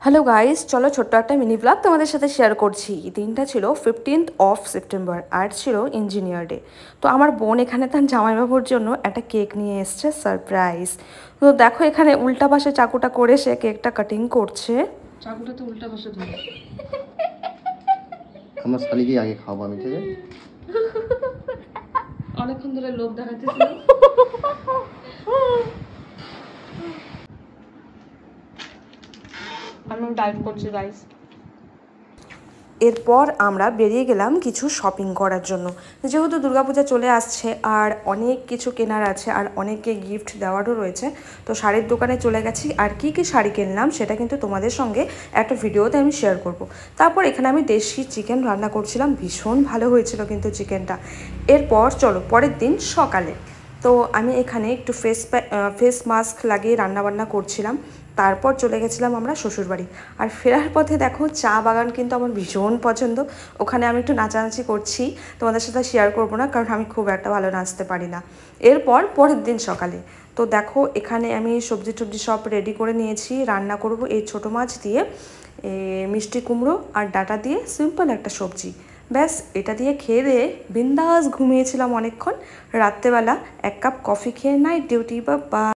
Hello guys, চলো ছোট্ট একটা মিনি ব্লগ তোমাদের সাথে শেয়ার করছি। দিনটা ছিল 15th সেপ্টেম্বর আর ছিল ইঞ্জিনিয়ার ডে। তো আমার বোন এখানে তার জামাইবাবুর জন্য একটা কেক নিয়ে এসছে সারপ্রাইজ। তো দেখো এখানে উল্টা পাশে চাকুটা করে সে কেকটা কাটিং করছে। চাকুটা তো উল্টা পাশে ধরে। আমার শালিকে আগে খাওয়াবো আমি, ঠিক আছে? অনেকক্ষণ ধরে লোভ দেখাচ্ছিস। আমি ডাইভ করছি গাইস। এরপর আমরা বেরিয়ে গেলাম কিছু শপিং করার জন্য, যেহেতু দুর্গাপূজা চলে আসছে আর অনেক কিছু কেনার আছে আর অনেককে গিফট দেওয়ারও রয়েছে। তো শাড়ির দোকানে চলে গেছি আর কি কি শাড়ি কিনলাম সেটা কিন্তু তোমাদের সঙ্গে একটা ভিডিওতে আমি শেয়ার করব। তারপর এখানে আমি দেশি চিকেন রান্না করছিলাম, ভীষণ ভালো হয়েছিল কিন্তু চিকেনটা। এরপর চলো পরের দিন সকালে। তো আমি এখানে একটু ফেস মাস্ক লাগিয়ে রান্নাবান্না করছিলাম। তারপর চলে গেছিলাম আমরা শ্বশুরবাড়ি। আর ফেরার পথে দেখো চা বাগান কিন্তু আমার ভীষণ পছন্দ, ওখানে আমি একটু নাচানাচি করছি। তোমাদের সাথে শেয়ার করবো না কারণ আমি খুব একটা ভালো নাচতে পারি না। এরপর পরের দিন সকালে তো দেখো এখানে আমি সবজি টবজি সব রেডি করে নিয়েছি, রান্না করব এই ছোটো মাছ দিয়ে মিষ্টি কুমড়ো আর ডাঁটা দিয়ে সিম্পল একটা সবজি। ব্যাস এটা দিয়ে খেয়ে দিয়ে বিন্দাস ঘুমিয়েছিলাম অনেকক্ষণ। রাত্রেবেলা 1 কাপ কফি খেয়ে নাইট ডিউটি বা